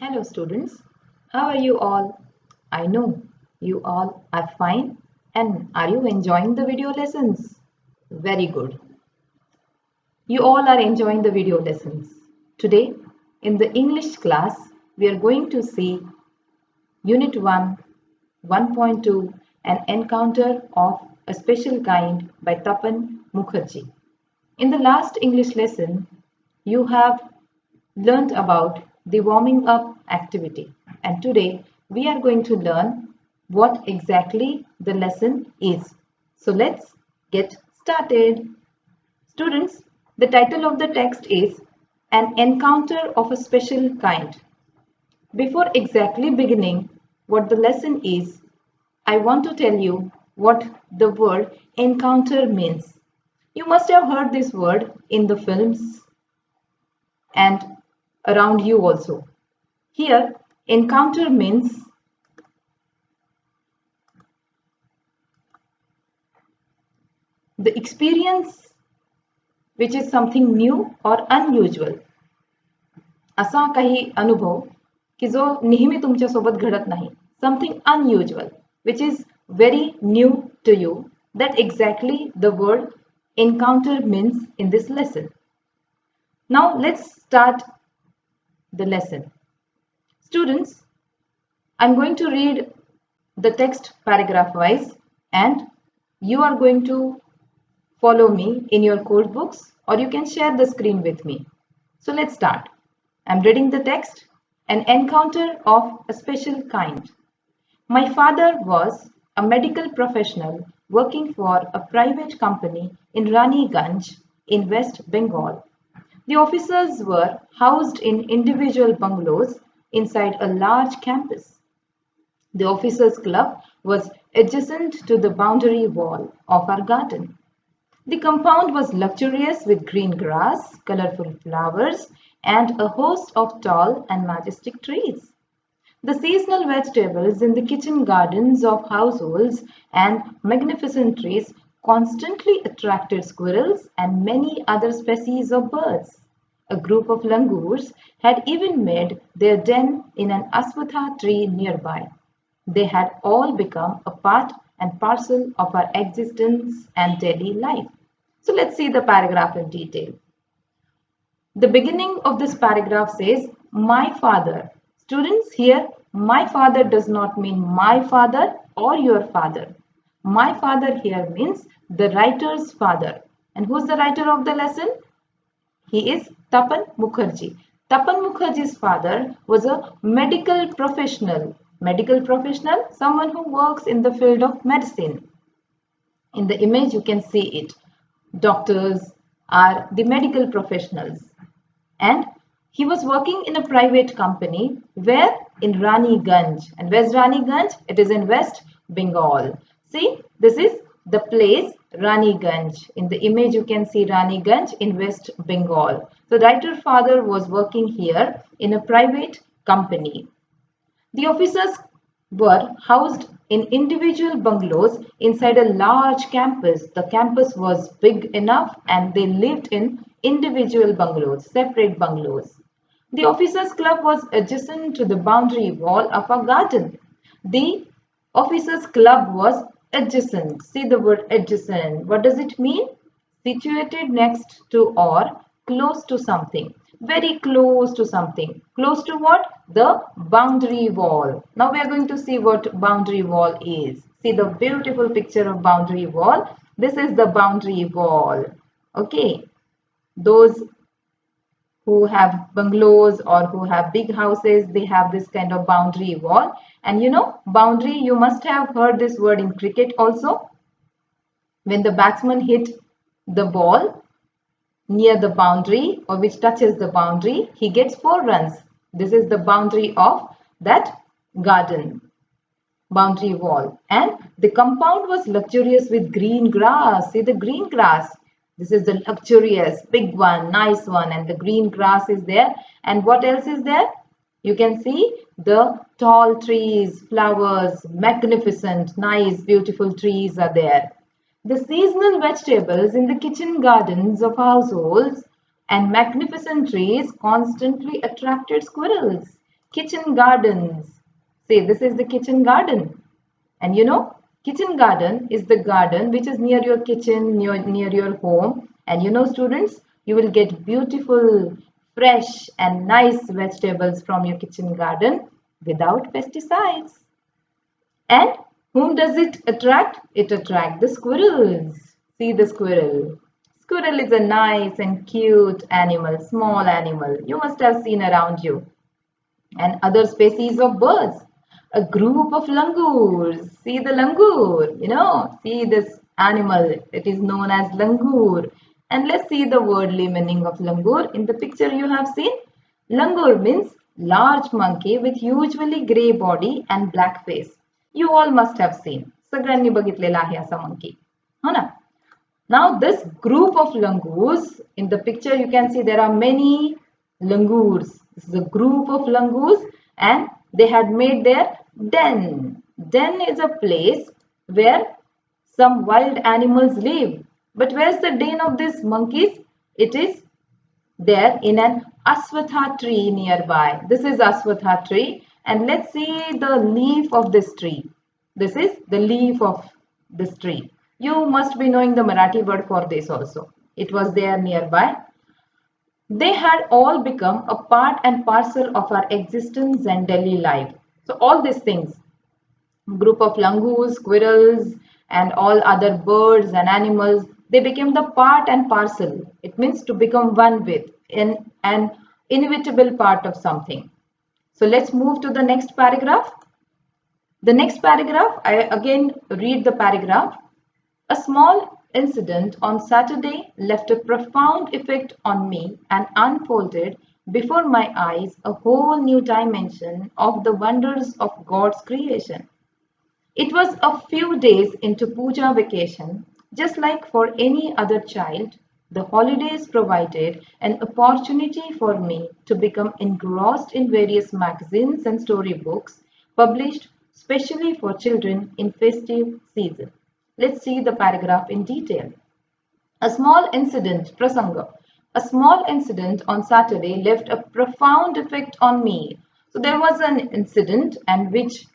Hello students, how are you all? I know you all are fine and are you enjoying the video lessons? Very good. You all are enjoying the video lessons. Today in the English class we are going to see Unit 1, 1.2 An Encounter of a Special Kind by Tapan Mukherjee. In the last English lesson you have learned about the warming up activity, and today we are going to learn what exactly the lesson is. So let's get started. Students, the title of the text is An Encounter of a Special Kind. Before exactly beginning what the lesson is, I want to tell you what the word encounter means. You must have heard this word in the films and around you also. Here, encounter means the experience which is something new or unusual. असा काही अनुभव की जो नेहमी तुमच्या सोबत घडत नाही. Something unusual which is very new to you. That exactly the word encounter means in this lesson. Now let's start the lesson. Students, I'm going to read the text paragraph wise and you are going to follow me in your code books or you can share the screen with me. So let's start. I'm reading the text. An encounter of a special kind. My father was a medical professional working for a private company in Raniganj in West Bengal. The officers were housed in individual bungalows inside a large campus. The officers' club was adjacent to the boundary wall of our garden. The compound was luxurious with green grass, colorful flowers, and a host of tall and majestic trees. The seasonal vegetables in the kitchen gardens of households and magnificent trees constantly attracted squirrels and many other species of birds. A group of langurs had even made their den in an aswatha tree nearby. They had all become a part and parcel of our existence and daily life. So let's see the paragraph in detail. The beginning of this paragraph says, my father. Students, here, my father does not mean my father or your father. My father here means the writer's father. And who's the writer of the lesson? He is Tapan Mukherjee. Tapan Mukherjee's father was a medical professional. Medical professional, someone who works in the field of medicine. In the image, you can see it. Doctors are the medical professionals. And he was working in a private company where in Raniganj. And where's Raniganj? It is in West Bengal. See, this is the place Raniganj. In the image you can see Raniganj in West Bengal. The writer's father was working here in a private company. The officers were housed in individual bungalows inside a large campus. The campus was big enough and they lived in individual bungalows, separate bungalows. The officers' club was adjacent to the boundary wall of a garden. The officers' club was adjacent. See the word adjacent. What does it mean? Situated next to or close to something. Very close to something. Close to what? The boundary wall. Now we are going to see what boundary wall is. See the beautiful picture of boundary wall. This is the boundary wall. Okay. Those who have bungalows or who have big houses, they have this kind of boundary wall. And you know, boundary, you must have heard this word in cricket also. When the batsman hit the ball near the boundary or which touches the boundary, he gets 4 runs. This is the boundary of that garden, boundary wall. And the compound was luxurious with green grass. See the green grass. This is the luxurious, big one, nice one, and the green grass is there. And what else is there? You can see the tall trees, flowers, magnificent, nice, beautiful trees are there. The seasonal vegetables in the kitchen gardens of households and magnificent trees constantly attracted squirrels Kitchen gardens. Say, this is the kitchen garden. And you know, kitchen garden is the garden which is near your kitchen, near your home. And you know, students, you will get beautiful, fresh and nice vegetables from your kitchen garden without pesticides. And whom does it attract? It attracts the squirrels. See the squirrel. Squirrel is a nice and cute animal, small animal. You must have seen around you. And other species of birds. A group of langurs. See the langur, see this animal. It is known as langur. And let's see the wordly meaning of langur. In the picture you have seen, langur means large monkey with usually grey body and black face. You all must have seen. सगळ्यांनी बघितलेला आहे असा monkey. हो ना? Now this group of langurs, in the picture you can see there are many langurs. This is a group of langurs and they had made their den. Den is a place where some wild animals live. But where's the den of these monkeys? It is there in an aswatha tree nearby. This is aswatha tree and let's see the leaf of this tree. This is the leaf of this tree. You must be knowing the Marathi word for this also. It was there nearby. They had all become a part and parcel of our existence and daily life. So all these things, group of langurs, squirrels and all other birds and animals, they became the part and parcel. It means to become one with, in an inevitable part of something. So let's move to the next paragraph. The next paragraph, I again read the paragraph. A small incident on Saturday left a profound effect on me and unfolded before my eyes a whole new dimension of the wonders of God's creation. It was a few days into Puja vacation. Just like for any other child, the holidays provided an opportunity for me to become engrossed in various magazines and storybooks published specially for children in festive season. Let's see the paragraph in detail. A small incident, prasanga. A small incident on Saturday left a profound effect on me. So there was an incident and which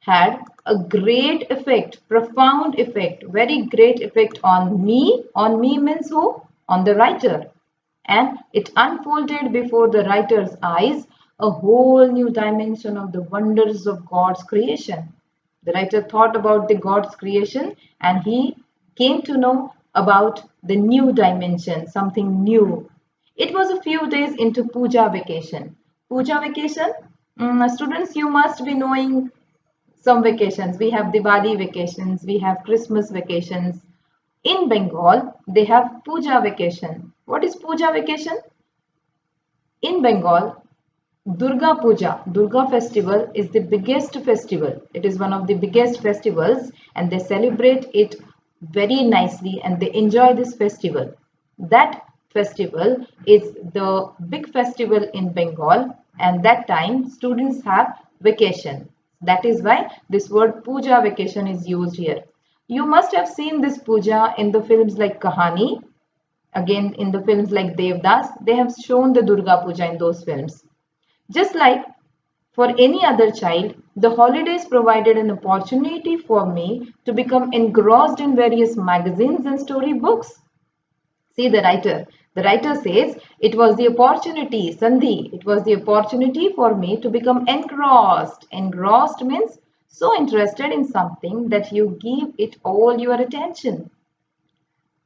had a great effect, profound effect, very great effect on me. On me means who? On the writer. And it unfolded before the writer's eyes a whole new dimension of the wonders of God's creation. The writer thought about the God's creation and he came to know about the new dimension, something new. It was a few days into Puja vacation. Puja vacation, students, you must be knowing some vacations. We have Diwali vacations, we have Christmas vacations. In Bengal, they have Puja vacation. What is Puja vacation? In Bengal, Durga Puja, Durga festival is the biggest festival. It is one of the biggest festivals and they celebrate it very nicely and they enjoy this festival. That festival is the big festival in Bengal and that time students have vacation. That is why this word Puja vacation is used here. You must have seen this Puja in the films like Kahani. Again, in the films like Devdas, they have shown the Durga Puja in those films. Just like for any other child, the holidays provided an opportunity for me to become engrossed in various magazines and storybooks. See the writer. The writer says, it was the opportunity, Sandhi, it was the opportunity for me to become engrossed. Engrossed means so interested in something that you give it all your attention.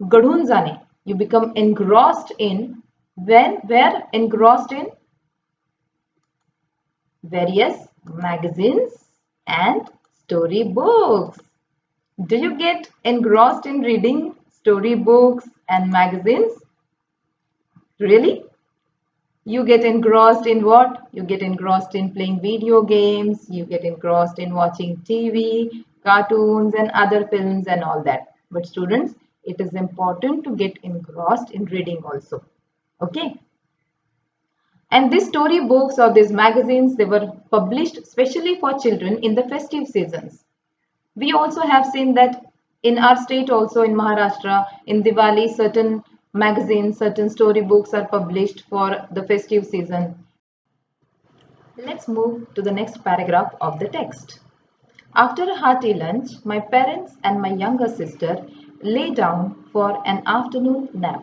Gadhun jane, you become engrossed in, where engrossed in? Various magazines and storybooks. Do you get engrossed in reading storybooks and magazines? Really? You get engrossed in what? You get engrossed in playing video games, you get engrossed in watching TV, cartoons and other films and all that. But students, it is important to get engrossed in reading also. Okay? And these storybooks or these magazines, they were published especially for children in the festive seasons. We also have seen that in our state also in Maharashtra, in Diwali, certain magazines, certain storybooks are published for the festive season. Let's move to the next paragraph of the text. After a hearty lunch, my parents and my younger sister lay down for an afternoon nap.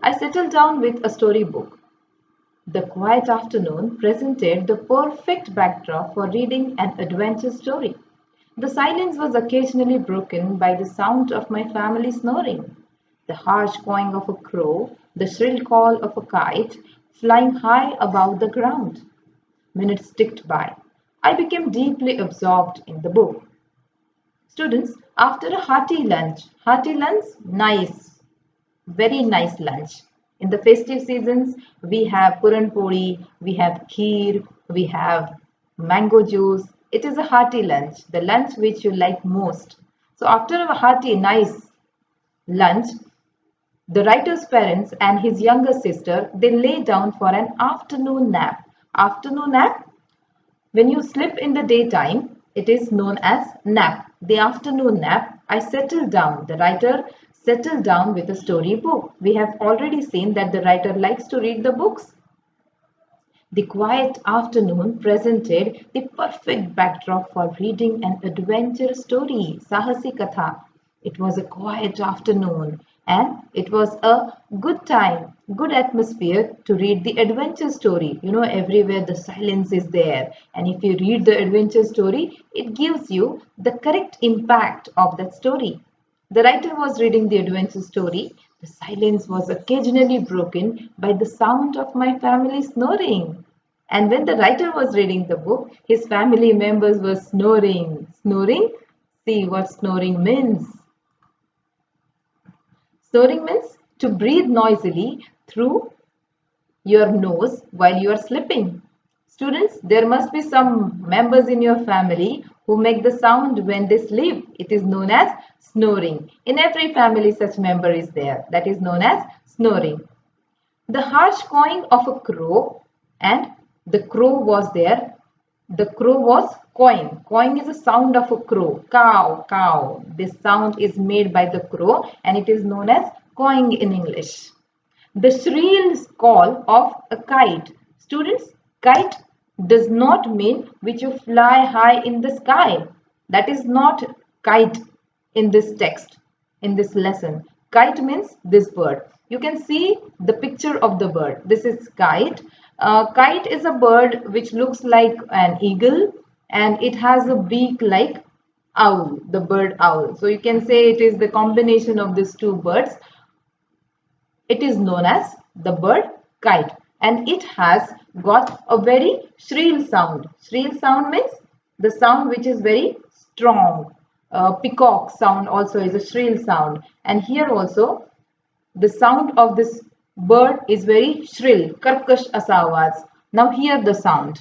I settled down with a storybook. The quiet afternoon presented the perfect backdrop for reading an adventure story. The silence was occasionally broken by the sound of my family snoring, the harsh cawing of a crow, the shrill call of a kite flying high above the ground. Minutes ticked by. I became deeply absorbed in the book. Students, after a hearty lunch, nice, very nice lunch. In the festive seasons, we have puran puri, we have kheer, we have mango juice. It is a hearty lunch, the lunch which you like most. So after a hearty, nice lunch, the writer's parents and his younger sister, they lay down for an afternoon nap. Afternoon nap, when you sleep in the daytime, it is known as nap. The afternoon nap, I settled down. The writer settled down with a storybook. We have already seen that the writer likes to read the books. The quiet afternoon presented the perfect backdrop for reading an adventure story, Sahasi Katha. It was a quiet afternoon and it was a good time, good atmosphere to read the adventure story. You know, everywhere the silence is there. And if you read the adventure story, it gives you the correct impact of that story. The writer was reading the adventure story. The silence was occasionally broken by the sound of my family snoring. And when the writer was reading the book, his family members were snoring. Snoring? See what snoring means. Snoring means to breathe noisily through your nose while you are sleeping. Students, there must be some members in your family who make the sound when they sleep. It is known as snoring. In every family, such member is there. That is known as snoring. The harsh cawing of a crow, and the crow was there. The crow was cawing. Cawing is a sound of a crow. Cow, cow. This sound is made by the crow and it is known as cawing in English. The shrill call of a kite. Students, kite does not mean which you fly high in the sky. That is not kite in this text, in this lesson. Kite means this bird. You can see the picture of the bird. This is kite. Kite is a bird which looks like an eagle and it has a beak like owl, the bird owl. So you can say it is the combination of these two birds. It is known as the bird kite and it has got a very shrill sound. Shrill sound means the sound which is very strong. Peacock sound also is a shrill sound, and here also the sound of this bird is very shrill. Karkash asa awaz. Now hear the sound.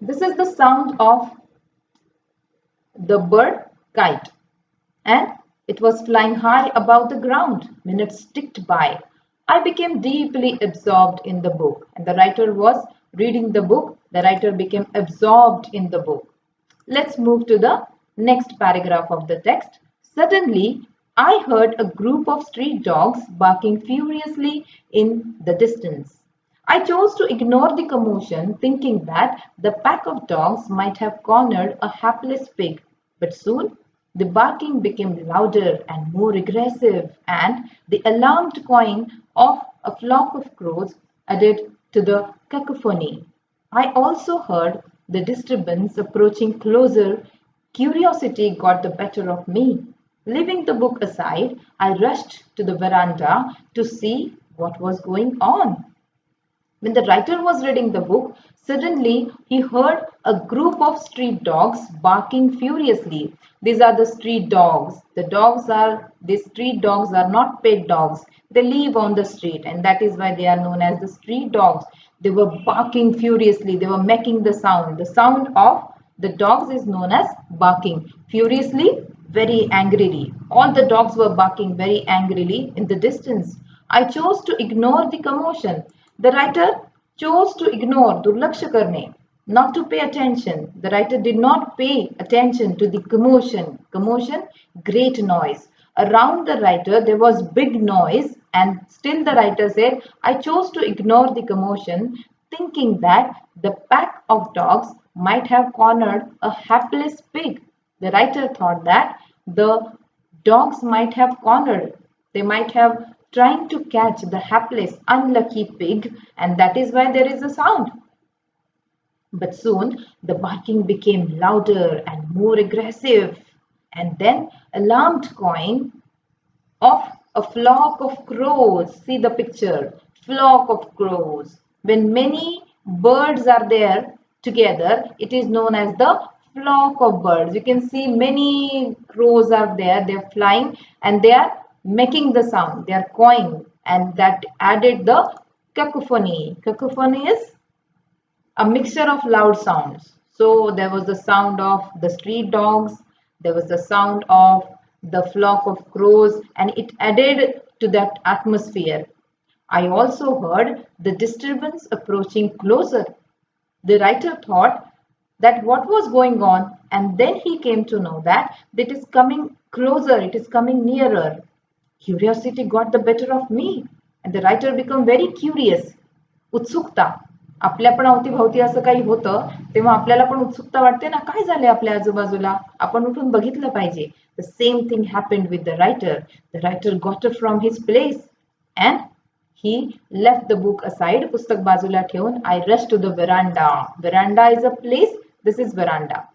This is the sound of the bird kite, and it was flying high above the ground. Minutes ticked by. I became deeply absorbed in the book, and the writer was reading the book. The writer became absorbed in the book. Let's move to the next paragraph of the text. Suddenly, I heard a group of street dogs barking furiously in the distance. I chose to ignore the commotion, thinking that the pack of dogs might have cornered a hapless pig. But soon the barking became louder and more aggressive, and the alarmed cawing of a flock of crows added to the cacophony. I also heard the disturbance approaching closer. Curiosity got the better of me. Leaving the book aside, I rushed to the veranda to see what was going on. When the writer was reading the book, suddenly he heard a group of street dogs barking furiously. These are the street dogs. These street dogs are not pet dogs. They live on the street, and that is why they are known as the street dogs. They were barking furiously. They were making the sound. The sound of the dogs is known as barking. Furiously, very angrily. All the dogs were barking very angrily in the distance. I chose to ignore the commotion. The writer chose to ignore, दुर्लक्ष करने, not to pay attention. The writer did not pay attention to the commotion. Commotion, great noise. Around the writer there was big noise, and still the writer said, I chose to ignore the commotion, thinking that the pack of dogs might have cornered a hapless pig. The writer thought that the dogs might have cornered, they might have trying to catch the hapless, unlucky pig, and that is why there is a sound. But soon the barking became louder and more aggressive, and then alarmed cawing of a flock of crows. See the picture, flock of crows. When many birds are there together, it is known as the flock of birds. You can see many crows are there, they are flying and they are making the sound, they are cawing, and that added the cacophony. Cacophony is a mixture of loud sounds. So there was the sound of the street dogs, there was the sound of the flock of crows, and it added to that atmosphere. I also heard the disturbance approaching closer. The writer thought that what was going on, and then he came to know that it is coming closer, it is coming nearer. Curiosity got the better of me, and the writer became very curious. उत्सुकता, आपल्या पण अवतीभवती असं काही होतं तेव्हा आपल्याला पण उत्सुकता वाटते ना, काय झाले आपल्या आजूबाजूला, आपण उठून बघितलं पाहिजे. The same thing happened with the writer. The writer got up from his place and he left the book aside. पुस्तक बाजूला ठेवून I rushed to the veranda. Veranda is a place. This is veranda.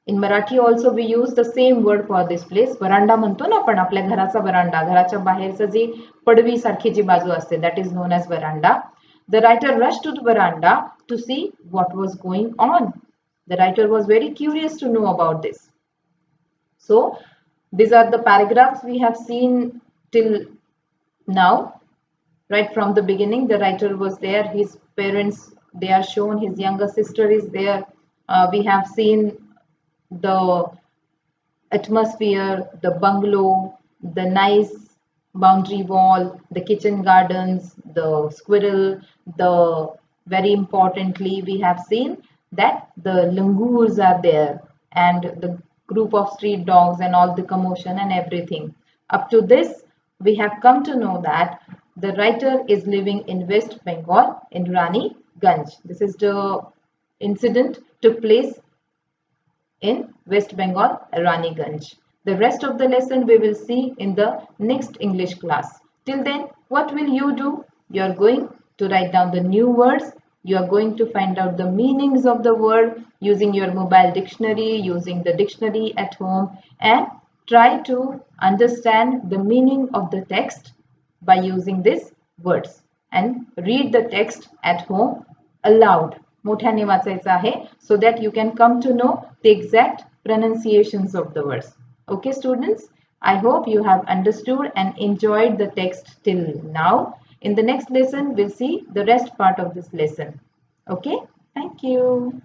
In Marathi also we use the same word for this place. Veranda म्हणतो ना आपण, आपल्या घराचा वरांडा, घराच्या बाहेरचं जी पडवी सारखी जी बाजू असते, that is known as veranda. The writer rushed to the veranda to see what was going on. The writer was very curious to know about this. So these are the paragraphs we have seen till now. Right from the beginning, the writer was there, his parents, they are shown, his younger sister is there. We have seen the atmosphere, the bungalow, the nice boundary wall, the kitchen gardens, the squirrel, the very importantly we have seen that the langurs are there and the group of street dogs and all the commotion and everything. Up to this we have come to know that the writer is living in West Bengal in Raniganj. This is the incident took place in West Bengal, Raniganj. The rest of the lesson we will see in the next English class. Till then, what will you do? You are going to write down the new words. You are going to find out the meanings of the word using your mobile dictionary, using the dictionary at home, and try to understand the meaning of the text by using these words. And read the text at home aloud. मोठ्याने वाचायचं आहे, so that you can come to know the exact pronunciations of the words. Okay students, I hope you have understood and enjoyed the text till now. In the next lesson we'll see the rest part of this lesson. Okay, thank you.